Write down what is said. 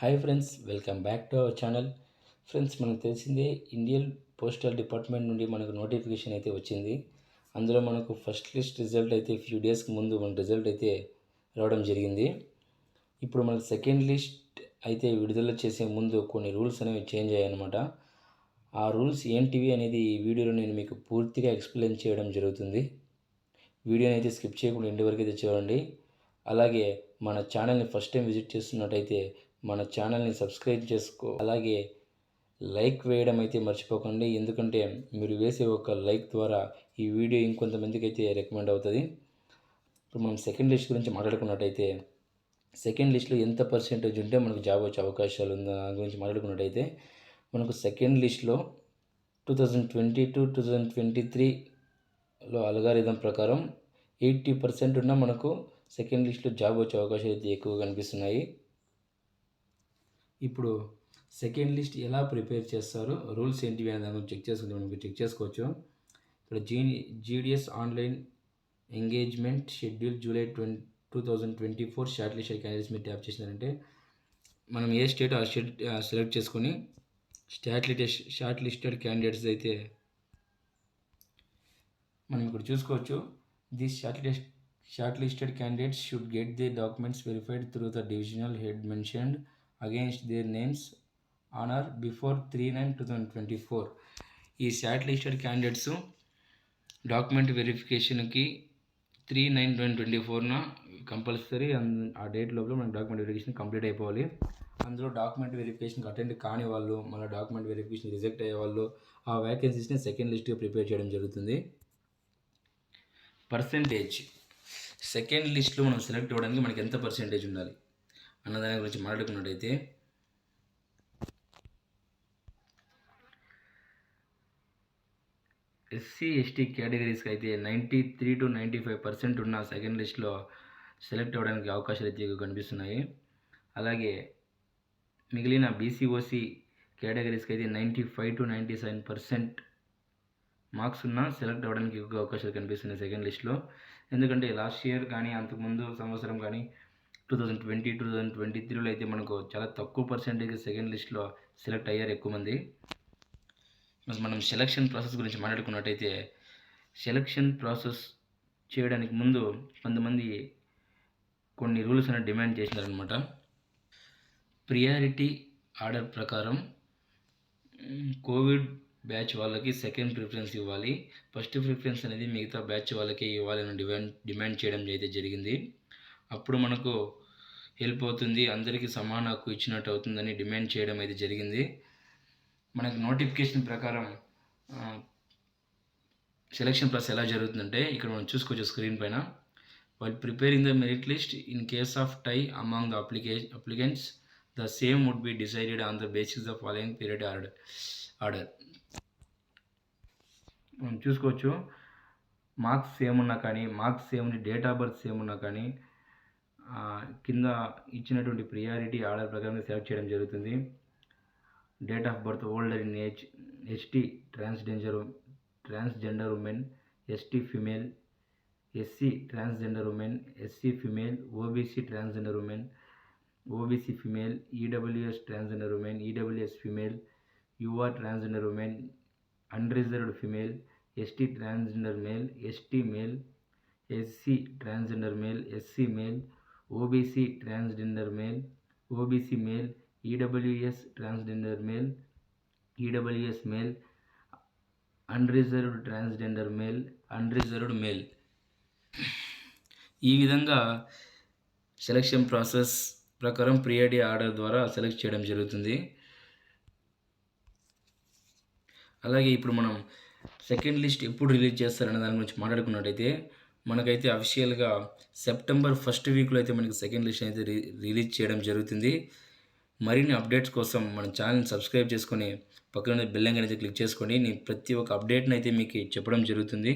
Hi friends, welcome back to our channel. Friends, మనకు తెలిసిందే Indian postal department నుండి మనకు నోటిఫికేషన్ అయితే వచ్చింది. అందులో మనకు ఫస్ట్ లిస్ట్ రిజల్ట్ అయితే ఫ్యూ డేస్కి ముందు మన రిజల్ట్ అయితే రావడం జరిగింది. ఇప్పుడు మనకు సెకండ్ లిస్ట్ అయితే విడుదల చేసే ముందు కొన్ని రూల్స్ అనేవి చేంజ్ అయ్యాయన్నమాట. ఆ రూల్స్ ఏంటివి అనేది ఈ వీడియోలో నేను మీకు పూర్తిగా ఎక్స్ప్లెయిన్ చేయడం జరుగుతుంది. వీడియోని అయితే స్కిప్ చేయకుండా ఇంటి వరకు అయితే చూడండి. అలాగే మన ఛానల్ని ఫస్ట్ టైం విజిట్ చేస్తున్నట్టయితే మన ఛానల్ని సబ్స్క్రైబ్ చేసుకో, అలాగే లైక్ వేయడం అయితే మర్చిపోకండి. ఎందుకంటే మీరు వేసే ఒక లైక్ ద్వారా ఈ వీడియో ఇంకొంతమందికి అయితే రికమెండ్ అవుతుంది. ఇప్పుడు మనం సెకండ్ లిస్ట్ గురించి మాట్లాడుకున్నట్టయితే సెకండ్ లిస్ట్లో ఎంత పర్సెంటేజ్ ఉంటే మనకు జాబ్ వచ్చే అవకాశాలు ఉందా గురించి మాట్లాడుకున్నట్టయితే మనకు సెకండ్ లిస్ట్లో 2022-2023లో అల్గారిథం ప్రకారం 80% ఉన్న మనకు సెకండ్ లిస్ట్లో జాబ్ వచ్చే అవకాశాలు అయితే ఎక్కువ కనిపిస్తున్నాయి. ఇప్పుడు సెకండ్ లిస్ట్ ఎలా ప్రిపేర్ చేస్తారు, రూల్స్ ఏంటివి అనే దాని గురించి చెక్ చేసుకోవచ్చు. ఇక్కడ GDS online engagement schedule July 2024 short listed candidates మీరు ట్యాప్ చేసినారంటే మనం ఏ స్టేట్ ఆ స్టేట్ సెలెక్ట్ చేసుకొని షార్ట్ లిస్టెడ్ క్యాండిడేట్స్ అయితే మనం ఇక్కడ చూసుకోవచ్చు. This short listed candidates should get the documents verified through the divisional head mentioned against their names on or before 3/9/2024. ఈ short listed candidates document వెరిఫికేషన్కి 3/9/2024 compulsory ఆ date లోపల మనకు డాక్యుమెంట్ వెరిఫికేషన్ కంప్లీట్ అయిపోవాలి. అందులో డాక్యుమెంట్ వెరిఫికేషన్కి అటెండ్ కాని వాళ్ళు, మన డాక్యుమెంట్ వెరిఫికేషన్ రిజెక్ట్ అయ్యే వాళ్ళు ఆ వ్యాకెన్సీస్ని సెకండ్ లిస్ట్గా ప్రిపేర్ చేయడం జరుగుతుంది. పర్సెంటేజ్ సెకండ్ లిస్ట్లో మనం సెలెక్ట్ అవ్వడానికి మనకి ఎంత పర్సెంటేజ్ ఉండాలి అన్నదాని గురించి మాట్లాడుకున్నట్టయితే ఎస్సీ ఎస్టీ కేటగిరీస్కి అయితే 93 to 95% ఉన్న సెకండ్ లిస్ట్లో సెలెక్ట్ అవ్వడానికి అవకాశాలు అయితే ఎక్కువ కనిపిస్తున్నాయి. అలాగే మిగిలిన బీసీఓసీ కేటగిరీస్కి అయితే 95 to 97% మార్క్స్ ఉన్న సెలెక్ట్ అవ్వడానికి ఎక్కువ అవకాశాలు కనిపిస్తున్నాయి సెకండ్ లిస్ట్లో. ఎందుకంటే లాస్ట్ ఇయర్ కానీ అంతకుముందు సంవత్సరం కానీ 2020-2023లో అయితే మనకు చాలా తక్కువ పర్సెంటేజ్ సెకండ్ లిస్ట్లో సెలెక్ట్ అయ్యారు ఎక్కువ మంది. మనం సెలక్షన్ ప్రాసెస్ గురించి మాట్లాడుకున్నట్టయితే సెలక్షన్ ప్రాసెస్ చేయడానికి ముందు కొంతమంది కొన్ని రూల్స్ అనేది డిమాండ్ చేసినారనమాట. ప్రియారిటీ ఆర్డర్ ప్రకారం కోవిడ్ బ్యాచ్ వాళ్ళకి సెకండ్ ప్రిఫరెన్స్ ఇవ్వాలి, ఫస్ట్ ప్రిఫరెన్స్ అనేది మిగతా బ్యాచ్ వాళ్ళకి ఇవ్వాలని డిమాండ్ చేయడం అయితే జరిగింది. అప్పుడు మనకు హెల్ప్ అవుతుంది, అందరికీ సమాన హక్కు ఇచ్చినట్టు అవుతుందని డిమాండ్ చేయడం అయితే జరిగింది. మనకు నోటిఫికేషన్ ప్రకారం సెలక్షన్ ప్రాసెస్ ఎలా జరుగుతుందంటే ఇక్కడ మనం చూసుకోవచ్చు స్క్రీన్ పైన. while preparing the merit list in case of tie among the applicants the same would be decided on the basis of following period order. మనం చూసుకోవచ్చు మార్క్స్ సేమ్ ఉన్నా కానీ, marks same date of birth same ఉన్నా కానీ కింద ఇచ్చినటువంటి priority order ప్రకారం select చేయడం జరుగుతుంది. Date of birth older in age, ST transgender women, ST female, SC transgender women, SC female, OBC transgender women, OBC female, EWS transgender women, EWS female, UR transgender women, unreserved female, ST transgender male, ST male, SC transgender male, SC male, OBC transgender male, OBC male, EWS transgender male, EWS male, unreserved transgender male, unreserved male. ఈ విధంగా selection process ప్రకారం priority order ద్వారా select చేయడం జరుగుతుంది. అలాగే ఇప్పుడు మనం second list ఎప్పుడు రిలీజ్ చేస్తారనే దాని గురించి మాట్లాడుకున్నట్టయితే మనకైతే అఫీషియల్గా సెప్టెంబర్ 1st వీక్లో అయితే మనకి సెకండ్ లిస్ట్ అయితే రిలీజ్ చేయడం జరుగుతుంది. మరిన్ని అప్డేట్స్ కోసం మన ఛానల్ని సబ్స్క్రైబ్ చేసుకొని పక్కన బెల్ ఐకాన్ అయితే క్లిక్ చేసుకొని నేను ప్రతి ఒక్క అప్డేట్ని అయితే మీకు చెప్పడం జరుగుతుంది.